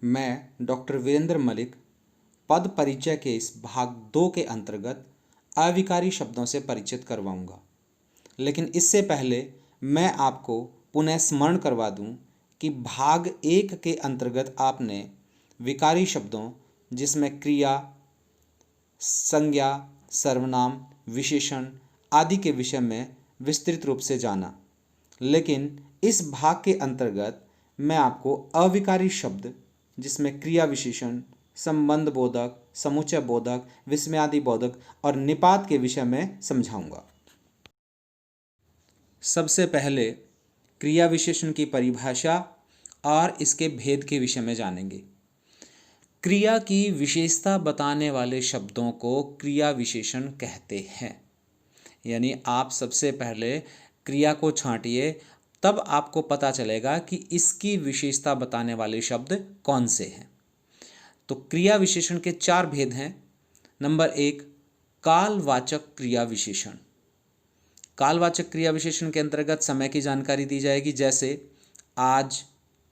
मैं डॉक्टर वीरेंद्र मलिक पद परिचय के इस भाग 2 के अंतर्गत अविकारी शब्दों से परिचित करवाऊंगा। लेकिन इससे पहले मैं आपको पुनः स्मरण करवा दूं कि भाग 1 के अंतर्गत आपने विकारी शब्दों जिसमें क्रिया, संज्ञा, सर्वनाम, विशेषण आदि के विषय में विस्तृत रूप से जाना। लेकिन इस भाग के अंतर्गत मैं आपको अविकारी शब्द जिसमें क्रिया विशेषण, संबंध बोधक, समुच्चय बोधक, विस्मयादि बोधक और निपात के विषय में समझाऊंगा। सबसे पहले क्रिया विशेषण की परिभाषा और इसके भेद के विषय में जानेंगे। क्रिया की विशेषता बताने वाले शब्दों को क्रिया विशेषण कहते हैं। यानी आप सबसे पहले क्रिया को छांटिए, तब आपको पता चलेगा कि इसकी विशेषता बताने वाले शब्द कौन से हैं। तो क्रिया विशेषण के 4 भेद हैं। नंबर 1, कालवाचक क्रिया विशेषण। कालवाचक क्रिया विशेषण के अंतर्गत समय की जानकारी दी जाएगी, जैसे आज,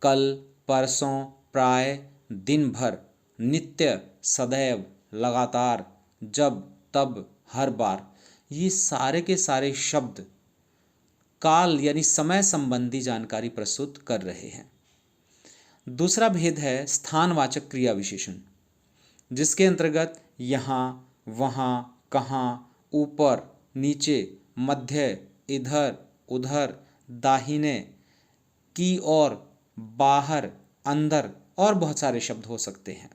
कल, परसों, प्राय, दिन भर, नित्य, सदैव, लगातार, जब, तब, हर बार। ये सारे के सारे शब्द काल यानी समय संबंधी जानकारी प्रस्तुत कर रहे हैं। दूसरा भेद है स्थानवाचक क्रिया विशेषण, जिसके अंतर्गत यहाँ, वहाँ, कहाँ, ऊपर, नीचे, मध्य, इधर, उधर, दाहिने, की ओर, बाहर, अंदर और बहुत सारे शब्द हो सकते हैं।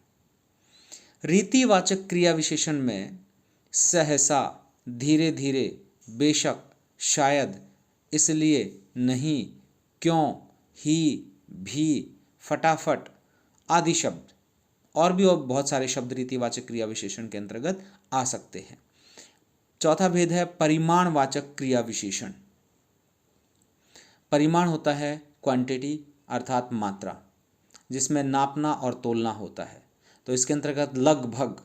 रीतिवाचक क्रिया विशेषण में सहसा, धीरे धीरे, बेशक, शायद, इसलिए, नहीं, क्यों, ही, भी, फटाफट आदि शब्द और भी बहुत सारे शब्द रीतिवाचक क्रिया विशेषण के अंतर्गत आ सकते हैं। चौथा भेद है परिमाणवाचक क्रिया विशेषण। परिमाण होता है क्वांटिटी अर्थात मात्रा, जिसमें नापना और तोलना होता है। तो इसके अंतर्गत लगभग,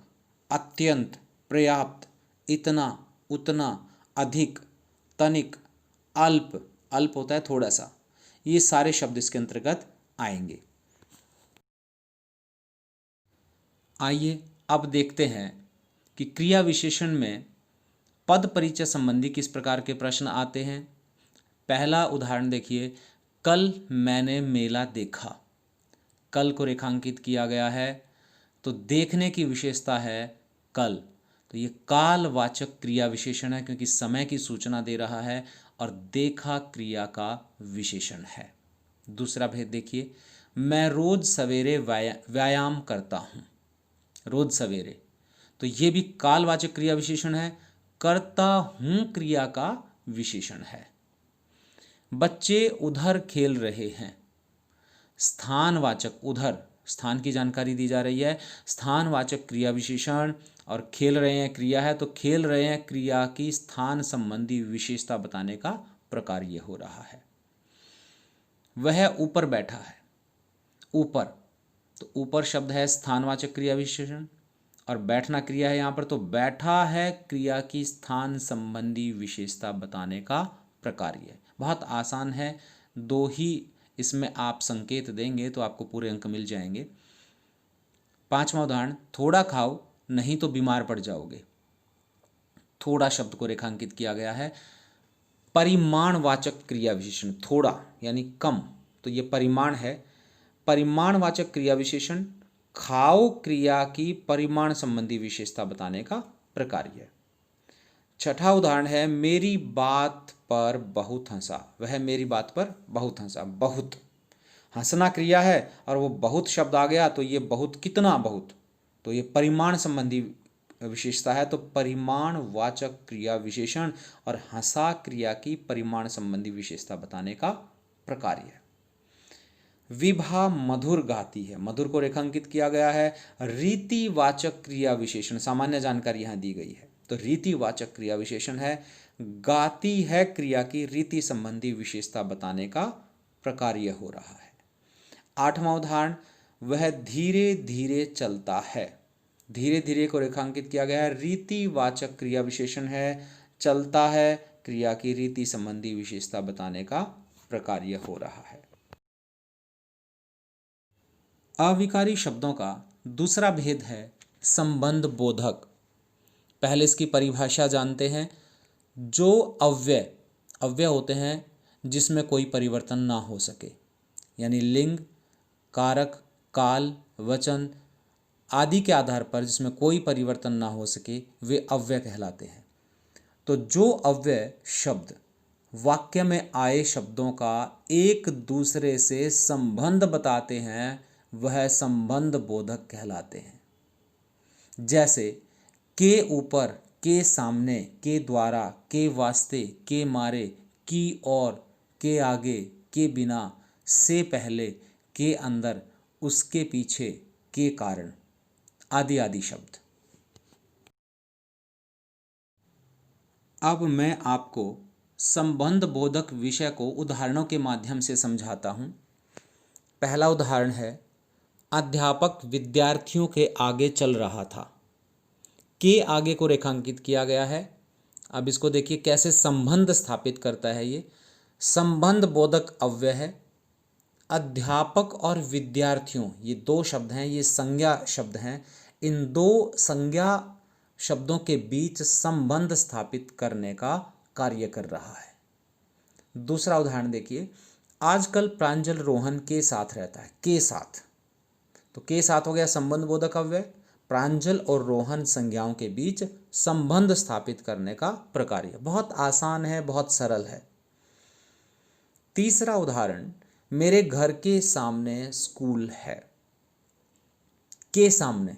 अत्यंत, पर्याप्त, इतना, उतना, अधिक, तनिक, अल्प, अल्प होता है थोड़ा सा, ये सारे शब्द इसके अंतर्गत आएंगे। आइए अब देखते हैं कि क्रिया विशेषण में पद परिचय संबंधी किस प्रकार के प्रश्न आते हैं। पहला उदाहरण देखिए, कल मैंने मेला देखा। कल को रेखांकित किया गया है, तो देखने की विशेषता है कल, तो ये कालवाचक क्रिया विशेषण है क्योंकि समय की सूचना दे रहा है और देखा क्रिया का विशेषण है। दूसरा भेद देखिए, मैं रोज सवेरे व्यायाम करता हूँ। रोज सवेरे, तो ये भी कालवाचक क्रिया विशेषण है, करता हूँ क्रिया का विशेषण है। बच्चे उधर खेल रहे हैं। स्थानवाचक, उधर स्थान की जानकारी दी जा रही है, स्थानवाचक क्रिया विशेषण, और खेल रहे हैं क्रिया है, तो खेल रहे हैं क्रिया की स्थान संबंधी विशेषता बताने का प्रकार ये हो रहा है। वह ऊपर बैठा है। ऊपर, तो ऊपर शब्द है स्थानवाचक क्रिया विशेषण और बैठना क्रिया है यहाँ पर, तो बैठा है क्रिया की स्थान संबंधी विशेषता बताने का प्रकार है। बहुत आसान है, 2 ही इसमें आप संकेत देंगे तो आपको पूरे अंक मिल जाएंगे। 5वां उदाहरण, थोड़ा खाओ नहीं तो बीमार पड़ जाओगे। थोड़ा शब्द को रेखांकित किया गया है, परिमाणवाचक क्रिया विशेषण, थोड़ा यानी कम, तो ये परिमाण है। परिमाणवाचक क्रिया विशेषण खाओ क्रिया की परिमाण संबंधी विशेषता बताने का प्रकार है। छठा उदाहरण है, मेरी बात पर बहुत हंसा। वह मेरी बात पर बहुत हंसा। बहुत, हंसना क्रिया है और वो बहुत शब्द आ गया, तो ये बहुत, कितना बहुत, तो ये परिमाण संबंधी विशेषता है, तो परिमाणवाचक क्रिया विशेषण और हंसा क्रिया की परिमाण संबंधी विशेषता बताने का प्रकार है। विभा मधुर गाती है। मधुर को रेखांकित किया गया है, रीतिवाचक क्रिया विशेषण, सामान्य जानकारी यहाँ दी गई है, तो रीतिवाचक क्रिया विशेषण है। गाती है क्रिया की रीति संबंधी विशेषता बताने का प्रकार यह हो रहा है। 8वां उदाहरण, वह धीरे धीरे चलता है। धीरे धीरे को रेखांकित किया गया है, रीतिवाचक क्रिया विशेषण है। चलता है क्रिया की रीति संबंधी विशेषता बताने का प्रकार यह हो रहा है। अविकारी शब्दों का दूसरा भेद है संबंध बोधक। पहले इसकी परिभाषा जानते हैं। जो अव्यय अव्यय होते हैं जिसमें कोई परिवर्तन ना हो सके, यानी लिंग, कारक, काल, वचन आदि के आधार पर जिसमें कोई परिवर्तन ना हो सके, वे अव्यय कहलाते हैं। तो जो अव्यय शब्द वाक्य में आए शब्दों का एक दूसरे से संबंध बताते हैं वह संबंध बोधक कहलाते हैं। जैसे के ऊपर, के सामने, के द्वारा, के वास्ते, के मारे, की और, के आगे, के बिना, से पहले, के अंदर, उसके पीछे, के कारण आदि आदि शब्द। अब मैं आपको संबंध बोधक विषय को उदाहरणों के माध्यम से समझाता हूँ। पहला उदाहरण है, अध्यापक विद्यार्थियों के आगे चल रहा था। के आगे को रेखांकित किया गया है। अब इसको देखिए कैसे संबंध स्थापित करता है। ये संबंध बोधक अव्यय है। अध्यापक और विद्यार्थियों, ये दो शब्द हैं, ये संज्ञा शब्द हैं। इन दो संज्ञा शब्दों के बीच संबंध स्थापित करने का कार्य कर रहा है। दूसरा उदाहरण देखिए, आजकल प्रांजल रोहन के साथ रहता है। के साथ, तो के साथ हो गया संबंध बोधक अव्यय। प्रांजल और रोहन संज्ञाओं के बीच संबंध स्थापित करने का प्रकार्य। बहुत आसान है, बहुत सरल है। तीसरा उदाहरण, मेरे घर के सामने स्कूल है। के सामने,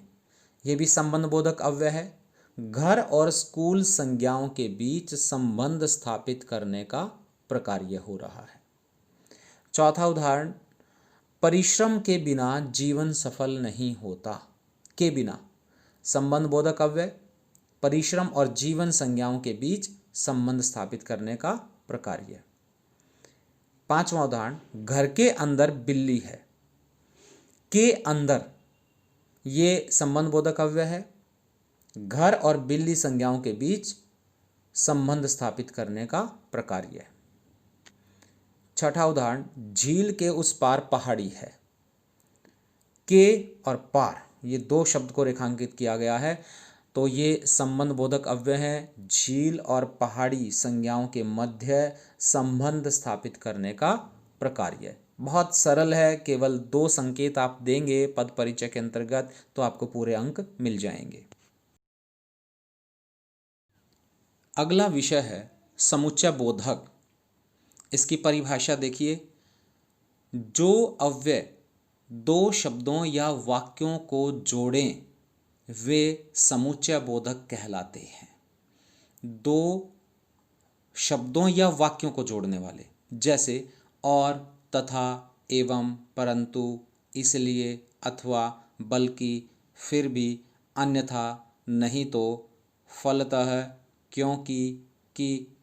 यह भी संबंध बोधक अव्यय है। घर और स्कूल संज्ञाओं के बीच संबंध स्थापित करने का प्रकार्य हो रहा है। चौथा उदाहरण, परिश्रम के बिना जीवन सफल नहीं होता। के बिना, संबंध बोधक अव्यय। परिश्रम और जीवन संज्ञाओं के बीच संबंध स्थापित करने का प्रकार्य। पांचवा उदाहरण, घर के अंदर बिल्ली है। के अंदर, ये संबंध बोधक अव्यय है। घर और बिल्ली संज्ञाओं के बीच संबंध स्थापित करने का प्रकार्य। छठा उदाहरण, झील के उस पार पहाड़ी है। के और पार, ये दो शब्द को रेखांकित किया गया है, तो ये संबंध बोधक अव्यय है। झील और पहाड़ी संज्ञाओं के मध्य संबंध स्थापित करने का प्रकार्य। बहुत सरल है, केवल दो संकेत आप देंगे पद परिचय के अंतर्गत तो आपको पूरे अंक मिल जाएंगे। अगला विषय है समुच्चय बोधक। इसकी परिभाषा देखिए, जो अव्यय दो शब्दों या वाक्यों को जोड़ें वे समुच्चय बोधक कहलाते हैं। दो शब्दों या वाक्यों को जोड़ने वाले, जैसे और, तथा, एवं, परंतु, इसलिए, अथवा, बल्कि, फिर भी, अन्यथा, नहीं तो, फलतः, क्योंकि, कि,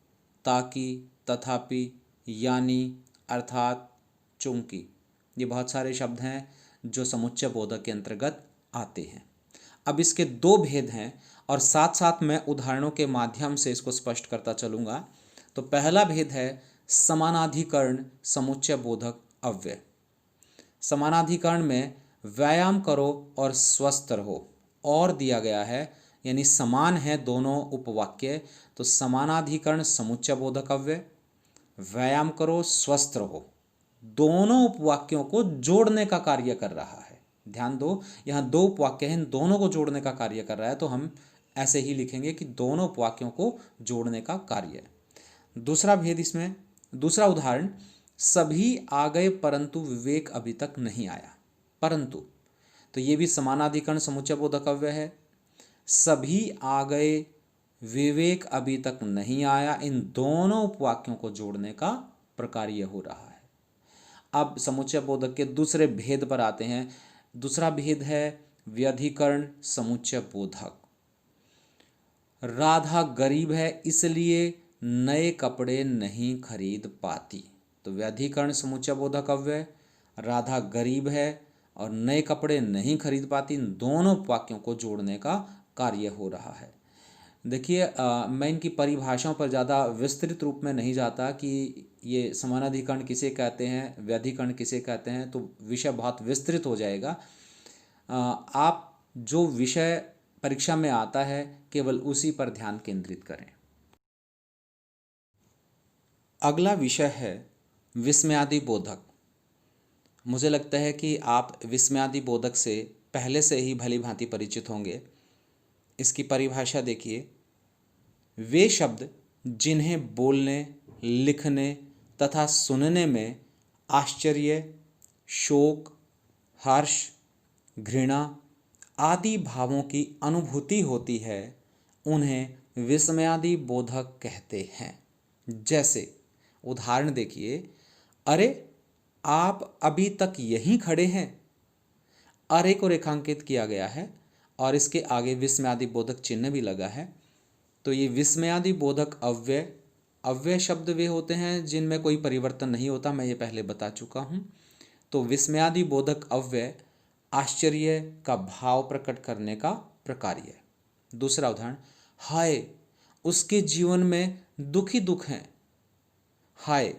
ताकि, तथापि, यानी, अर्थात, चूंकि। ये बहुत सारे शब्द हैं जो समुच्चय बोधक के अंतर्गत आते हैं। अब इसके दो भेद हैं और साथ साथ मैं उदाहरणों के माध्यम से इसको स्पष्ट करता चलूँगा। तो पहला भेद है समानाधिकरण समुच्चय बोधक अव्यय। समानाधिकरण में व्यायाम करो और स्वस्थ रहो और दिया गया है, यानी समान है दोनों उपवाक्य, तो समानाधिकरण समुच्चय बोधक अव्यय। व्यायाम करो, स्वस्थ रहो, दोनों उपवाक्यों को जोड़ने का कार्य कर रहा है। ध्यान दो, यहाँ दो उपवाक्य हैं, इन दोनों को जोड़ने का कार्य कर रहा है, तो हम ऐसे ही लिखेंगे कि दोनों उपवाक्यों को जोड़ने का कार्य। दूसरा भेद इसमें, दूसरा उदाहरण, सभी आ गए परंतु विवेक अभी तक नहीं आया। परंतु, तो ये भी समानाधिकरण समुच्चय बोधक अव्यय है। सभी आ गए, विवेक अभी तक नहीं आया, इन दोनों उपवाक्यों को जोड़ने का प्रकार्य हो रहा है। अब समुच्चय बोधक के दूसरे भेद पर आते हैं। दूसरा भेद है व्यधिकरण समुच्चय बोधक। राधा गरीब है इसलिए नए कपड़े नहीं खरीद पाती। तो व्यधिकरण समुच्चय बोधक अव्यय, राधा गरीब है और नए कपड़े नहीं खरीद पाती, इन दोनों वाक्यों को जोड़ने का कार्य हो रहा है। देखिए मैं इनकी परिभाषाओं पर ज़्यादा विस्तृत रूप में नहीं जाता कि ये समानाधिकरण किसे कहते हैं, व्यधिकरण किसे कहते हैं, तो विषय बहुत विस्तृत हो जाएगा। आप जो विषय परीक्षा में आता है केवल उसी पर ध्यान केंद्रित करें। अगला विषय है विस्मयादि बोधक। मुझे लगता है कि आप विस्मयादि बोधक से पहले से ही भली भांति परिचित होंगे। इसकी परिभाषा देखिए, वे शब्द जिन्हें बोलने, लिखने तथा सुनने में आश्चर्य, शोक, हर्ष, घृणा आदि भावों की अनुभूति होती है, उन्हें विस्मयादि बोधक कहते हैं। जैसे उदाहरण देखिए, अरे आप अभी तक यहीं खड़े हैं। अरे को रेखांकित किया गया है और इसके आगे विस्मयादि बोधक चिन्ह भी लगा है। तो ये विस्मयादि बोधक अव्यय शब्द वे होते हैं जिनमें कोई परिवर्तन नहीं होता, मैं ये पहले बता चुका हूँ। तो विस्मयादि बोधक अव्यय आश्चर्य का भाव प्रकट करने का प्रकार्य है। दूसरा उदाहरण, हाय उसके जीवन में दुख ही दुख हैं। हाय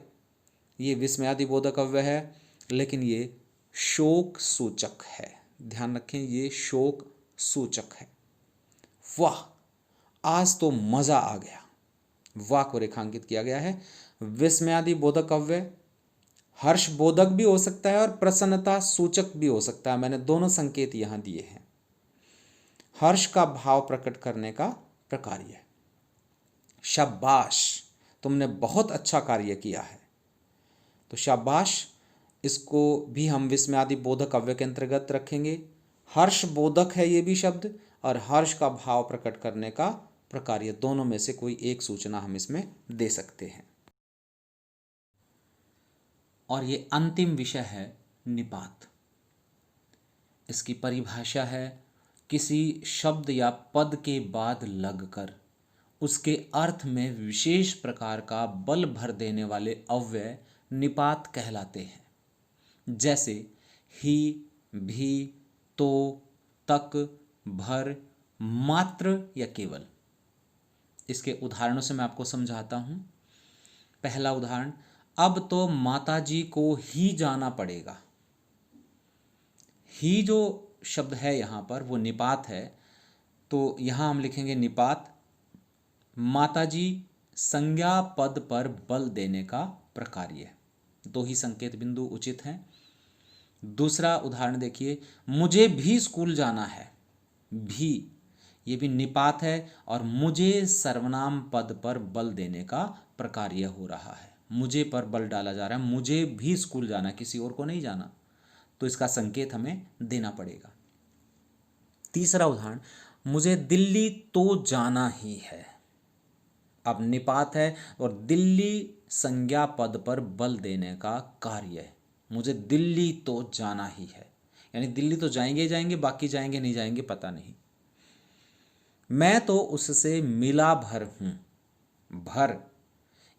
ये विस्मयादि बोधक अव्यय है, लेकिन ये शोक सूचक है। ध्यान रखें, ये शोक सूचक है। वाह आज तो मजा आ गया, वाह को रेखांकित किया गया है। विस्मयादि बोधक अव्यय हर्ष बोधक भी हो सकता है और प्रसन्नता सूचक भी हो सकता है। मैंने दोनों संकेत यहां दिए हैं। हर्ष का भाव प्रकट करने का प्रकार्य है। शाबाश तुमने बहुत अच्छा कार्य किया है। तो शाबाश इसको भी हम विस्मयादि बोधक अव्यय के अंतर्गत रखेंगे। हर्ष बोधक है ये भी शब्द, और हर्ष का भाव प्रकट करने का प्रकार्य, दोनों में से कोई एक सूचना हम इसमें दे सकते हैं। और ये अंतिम विषय है निपात। इसकी परिभाषा है, किसी शब्द या पद के बाद लगकर उसके अर्थ में विशेष प्रकार का बल भर देने वाले अव्यय निपात कहलाते हैं। जैसे ही, भी, तो, तक, भर, मात्र या केवल। इसके उदाहरणों से मैं आपको समझाता हूं। पहला उदाहरण, अब तो माताजी को ही जाना पड़ेगा। ही जो शब्द है यहाँ पर वो निपात है, तो यहाँ हम लिखेंगे निपात माताजी संज्ञा पद पर बल देने का प्रकार्य। दो ही संकेत बिंदु उचित हैं। दूसरा उदाहरण देखिए, मुझे भी स्कूल जाना है। भी ये भी निपात है और मुझे सर्वनाम पद पर बल देने का प्रकार्य हो रहा है। मुझे पर बल डाला जा रहा है, मुझे भी स्कूल जाना, किसी और को नहीं जाना, तो इसका संकेत हमें देना पड़ेगा। तीसरा उदाहरण, मुझे दिल्ली तो जाना ही है। अब निपात है और दिल्ली संज्ञा पद पर बल देने का कार्य है। मुझे दिल्ली तो जाना ही है, यानी दिल्ली तो जाएंगे ही जाएंगे, बाकी जाएंगे नहीं जाएंगे पता नहीं। मैं तो उससे मिला भर हूं। भर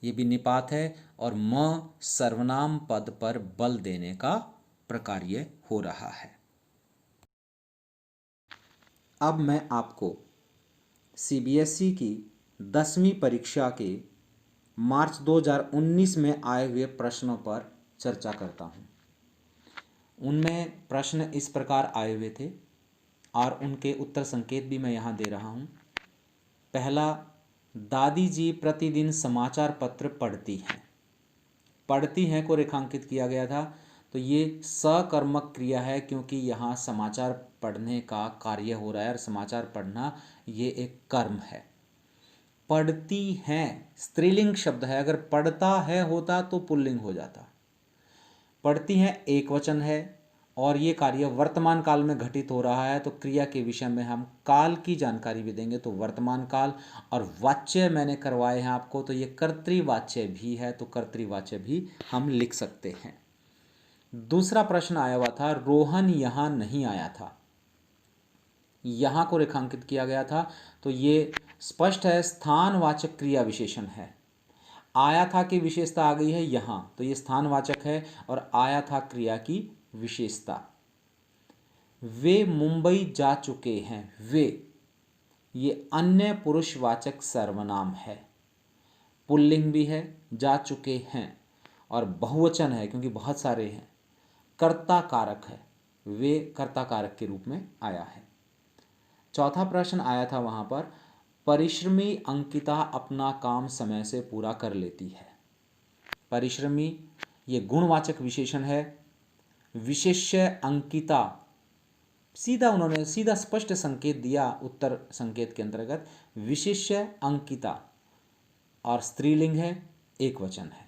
ये भी निपात है और म सर्वनाम पद पर बल देने का प्रकार्य हो रहा है। अब मैं आपको सीबीएसई की 10वीं परीक्षा के मार्च 2019 में आए हुए प्रश्नों पर चर्चा करता हूँ। उनमें प्रश्न इस प्रकार आए हुए थे और उनके उत्तर संकेत भी मैं यहाँ दे रहा हूँ। पहला, दादी जी प्रतिदिन समाचार पत्र पढ़ती हैं। पढ़ती हैं को रेखांकित किया गया था, तो ये सकर्मक क्रिया है क्योंकि यहाँ समाचार पढ़ने का कार्य हो रहा है और समाचार पढ़ना ये एक कर्म है। पढ़ती हैं स्त्रीलिंग शब्द है, अगर पढ़ता है होता तो पुल्लिंग हो जाता। पढ़ती हैं एक वचन है और ये कार्य वर्तमान काल में घटित हो रहा है, तो क्रिया के विषय में हम काल की जानकारी भी देंगे, तो वर्तमान काल। और वाच्य मैंने करवाए हैं आपको, तो ये कर्तृवाच्य भी है, तो कर्तृवाच्य भी हम लिख सकते हैं। दूसरा प्रश्न आया हुआ था, रोहन यहाँ नहीं आया था। यहाँ को रेखांकित किया गया था, तो ये स्पष्ट है स्थानवाचक क्रिया विशेषण है। आया था की विशेषता आ गई है यहाँ, तो ये स्थानवाचक है और आया था क्रिया की विशेषता। वे मुंबई जा चुके हैं। वे ये अन्य पुरुषवाचक सर्वनाम है, पुल्लिंग भी है, जा चुके हैं, और बहुवचन है क्योंकि बहुत सारे हैं, कर्ता कारक है, वे कर्ता कारक के रूप में आया है। चौथा प्रश्न आया था वहाँ पर, परिश्रमी अंकिता अपना काम समय से पूरा कर लेती है। परिश्रमी ये गुणवाचक विशेषण है, विशेष्य अंकिता उन्होंने सीधा स्पष्ट संकेत दिया उत्तर संकेत के अंतर्गत, विशेष्य अंकिता, और स्त्रीलिंग है, एक वचन है।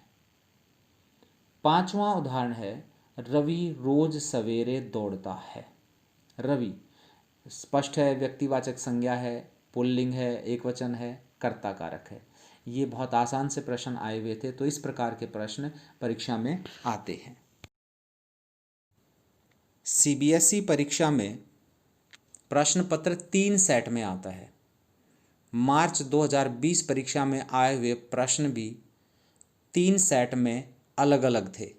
पांचवा उदाहरण है, रवि रोज सवेरे दौड़ता है। रवि स्पष्ट है, व्यक्तिवाचक संज्ञा है, पुल्लिंग है, एक वचन है, कर्ता कारक है। ये बहुत आसान से प्रश्न आए हुए थे, तो इस प्रकार के प्रश्न परीक्षा में आते हैं। सीबीएसई परीक्षा में प्रश्न पत्र 3 सेट में आता है। मार्च 2020 परीक्षा में आए हुए प्रश्न भी 3 सेट में अलग अलग थे।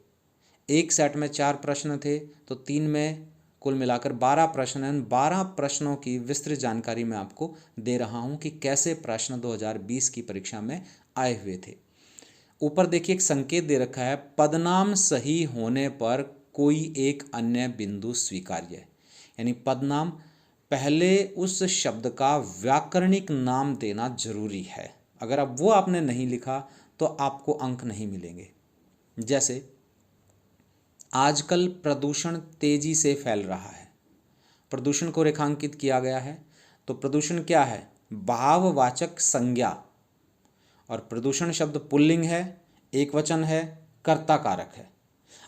एक सेट में 4 प्रश्न थे, तो 3 में कुल मिलाकर 12 प्रश्न हैं। 12 प्रश्नों की विस्तृत जानकारी मैं आपको दे रहा हूं कि कैसे प्रश्न 2020 की परीक्षा में आए हुए थे। ऊपर देखिए एक संकेत दे रखा है, पदनाम सही होने पर कोई एक अन्य बिंदु स्वीकार्य है। यानी पदनाम पहले उस शब्द का व्याकरणिक नाम देना जरूरी है। अगर अब वो आपने नहीं लिखा तो आपको अंक नहीं मिलेंगे। जैसे आजकल प्रदूषण तेजी से फैल रहा है, प्रदूषण को रेखांकित किया गया है, तो प्रदूषण क्या है, भाववाचक संज्ञा, और प्रदूषण शब्द पुल्लिंग है, एक वचन है, कर्ता कारक है।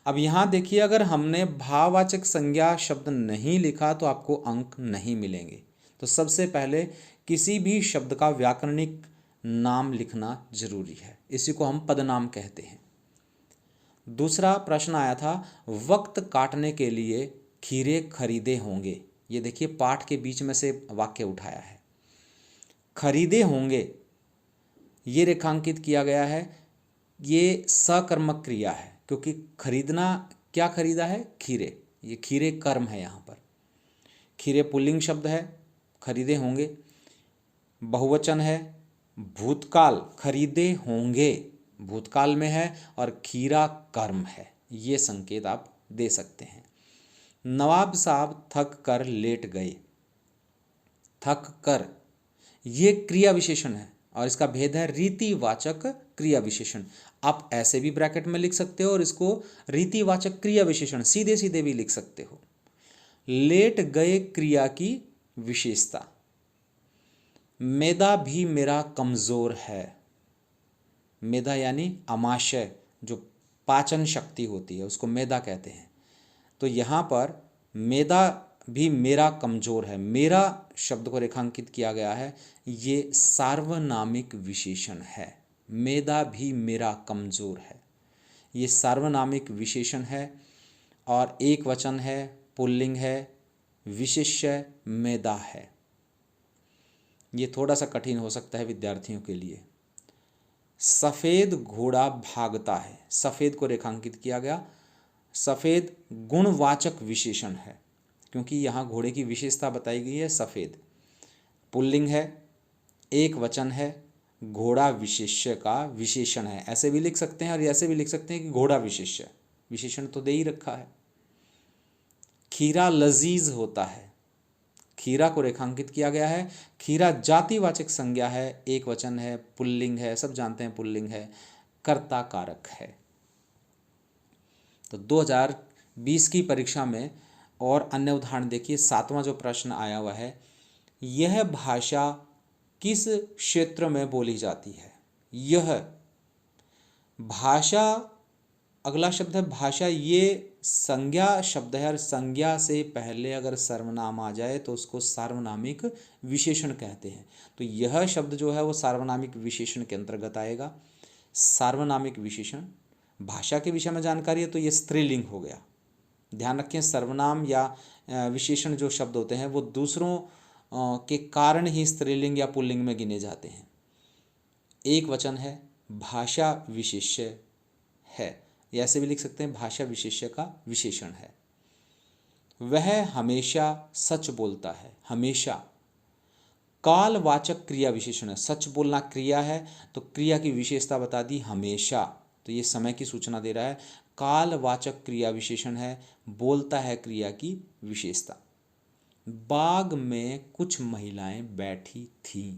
अब यहाँ देखिए, अगर हमने भाववाचक संज्ञा शब्द नहीं लिखा तो आपको अंक नहीं मिलेंगे। तो सबसे पहले किसी भी शब्द का व्याकरणिक नाम लिखना जरूरी है, इसी को हम पदनाम कहते हैं। दूसरा प्रश्न आया था, वक्त काटने के लिए खीरे खरीदे होंगे। ये देखिए पाठ के बीच में से वाक्य उठाया है, खरीदे होंगे ये रेखांकित किया गया है, ये सकर्मक क्रिया है, क्योंकि खरीदना, क्या खरीदा है, खीरे, ये खीरे कर्म है। यहाँ पर खीरे पुल्लिंग शब्द है, खरीदे होंगे बहुवचन है, भूतकाल खरीदे होंगे भूतकाल में है, और खीरा कर्म है। ये संकेत आप दे सकते हैं। नवाब साहब थक कर लेट गए, थक कर ये क्रिया विशेषण है, और इसका भेद है रीतिवाचक क्रिया विशेषण। आप ऐसे भी ब्रैकेट में लिख सकते हो और इसको रीतिवाचक क्रिया विशेषण सीधे सीधे भी लिख सकते हो। लेट गए क्रिया की विशेषता, मेदा भी मेरा कमजोर है। मेदा यानी अमाशय, जो पाचन शक्ति होती है उसको मेदा कहते हैं। तो यहाँ पर मेदा भी मेरा कमजोर है, मेरा शब्द को रेखांकित किया गया है, ये सार्वनामिक विशेषण है। मेदा भी मेरा कमजोर है, ये सार्वनामिक विशेषण है, और एक वचन है, पुल्लिंग है, विशेष्य मेदा है। ये थोड़ा सा कठिन हो सकता है विद्यार्थियों के लिए। सफ़ेद घोड़ा भागता है, सफ़ेद को रेखांकित किया गया, सफ़ेद गुणवाचक विशेषण है क्योंकि यहाँ घोड़े की विशेषता बताई गई है, सफ़ेद पुल्लिंग है, एक वचन है, घोड़ा विशेष्य का विशेषण है। ऐसे भी लिख सकते हैं और ऐसे भी लिख सकते हैं कि घोड़ा विशेष्य, विशेषण तो दे ही रखा है। खीरा लजीज होता है, खीरा को रेखांकित किया गया है, खीरा जातिवाचक संज्ञा है, एक वचन है, पुल्लिंग है, सब जानते हैं पुल्लिंग है, कर्ता कारक है। तो 2020 की परीक्षा में और अन्य उदाहरण देखिए। 7वां जो प्रश्न आया हुआ है, यह भाषा किस क्षेत्र में बोली जाती है। यह भाषा, अगला शब्द है भाषा, ये संज्ञा शब्द है, और संज्ञा से पहले अगर सर्वनाम आ जाए तो उसको सार्वनामिक विशेषण कहते हैं। तो यह शब्द जो है वो सार्वनामिक विशेषण के अंतर्गत आएगा। सार्वनामिक विशेषण, भाषा के विषय में जानकारी है तो ये स्त्रीलिंग हो गया। ध्यान रखें, सर्वनाम या विशेषण जो शब्द होते हैं वो दूसरों के कारण ही स्त्रीलिंग या पुल्लिंग में गिने जाते हैं। एक वचन है, भाषा विशेष्य है, या ऐसे भी लिख सकते हैं भाषा विशेष्य का विशेषण है। वह हमेशा सच बोलता है, हमेशा कालवाचक क्रिया विशेषण है, सच बोलना क्रिया है तो क्रिया की विशेषता बता दी हमेशा, तो ये समय की सूचना दे रहा है। कालवाचक क्रिया विशेषण है, बोलता है क्रिया की विशेषता। बाग में कुछ महिलाएं बैठी थीं,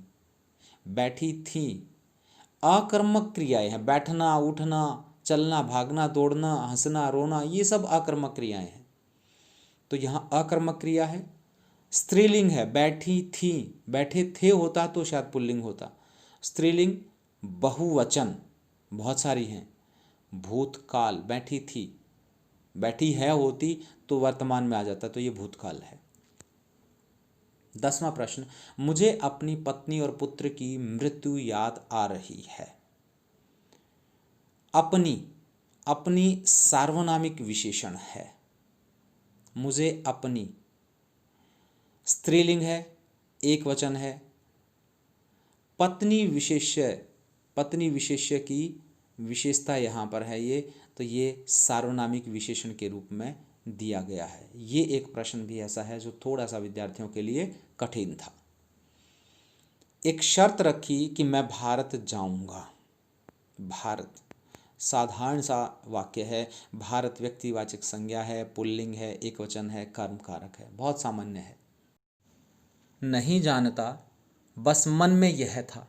बैठी थीं अकर्मक क्रियाएं हैं, बैठना, उठना, चलना, भागना, दौड़ना, हंसना, रोना, ये सब अकर्मक क्रियाएं हैं, तो यहाँ अकर्मक क्रिया है। स्त्रीलिंग है, बैठी थी, बैठे थे होता तो शायद पुल्लिंग होता। स्त्रीलिंग, बहुवचन, बहुत सारी हैं। भूतकाल, बैठी थी, बैठी है होती तो वर्तमान में आ जाता, तो ये भूतकाल है। 10वां प्रश्न, मुझे अपनी पत्नी और पुत्र की मृत्यु याद आ रही है। अपनी, अपनी सार्वनामिक विशेषण है, मुझे अपनी स्त्रीलिंग है, एक वचन है। पत्नी विशेष्य, पत्नी विशेष्य की विशेषता यहाँ पर है ये, तो ये सार्वनामिक विशेषण के रूप में दिया गया है। ये एक प्रश्न भी ऐसा है जो थोड़ा सा विद्यार्थियों के लिए कठिन था। एक शर्त रखी कि मैं भारत जाऊंगा। भारत साधारण सा वाक्य है, भारत व्यक्तिवाचक संज्ञा है, पुल्लिंग है, एक वचन है, कर्म कारक है, बहुत सामान्य है। नहीं जानता, बस मन में यह था।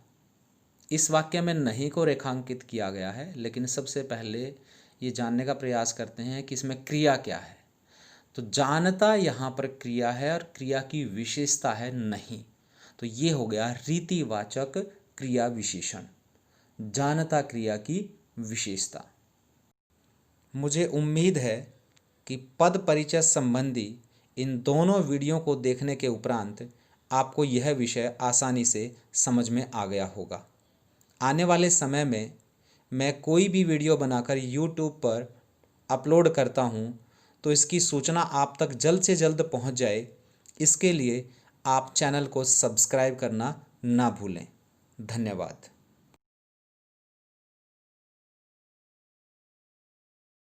इस वाक्य में नहीं को रेखांकित किया गया है, लेकिन सबसे पहले ये जानने का प्रयास करते हैं कि इसमें क्रिया क्या है। तो जानता यहाँ पर क्रिया है और क्रिया की विशेषता है नहीं, तो ये हो गया रीतिवाचक क्रिया विशेषण, जानता क्रिया की विशेषता। मुझे उम्मीद है कि पद परिचय संबंधी इन दोनों वीडियो को देखने के उपरांत आपको यह विषय आसानी से समझ में आ गया होगा। आने वाले समय में मैं कोई भी वीडियो बनाकर YouTube पर अपलोड करता हूं, तो इसकी सूचना आप तक जल्द से जल्द पहुंच जाए, इसके लिए आप चैनल को सब्सक्राइब करना ना भूलें। धन्यवाद।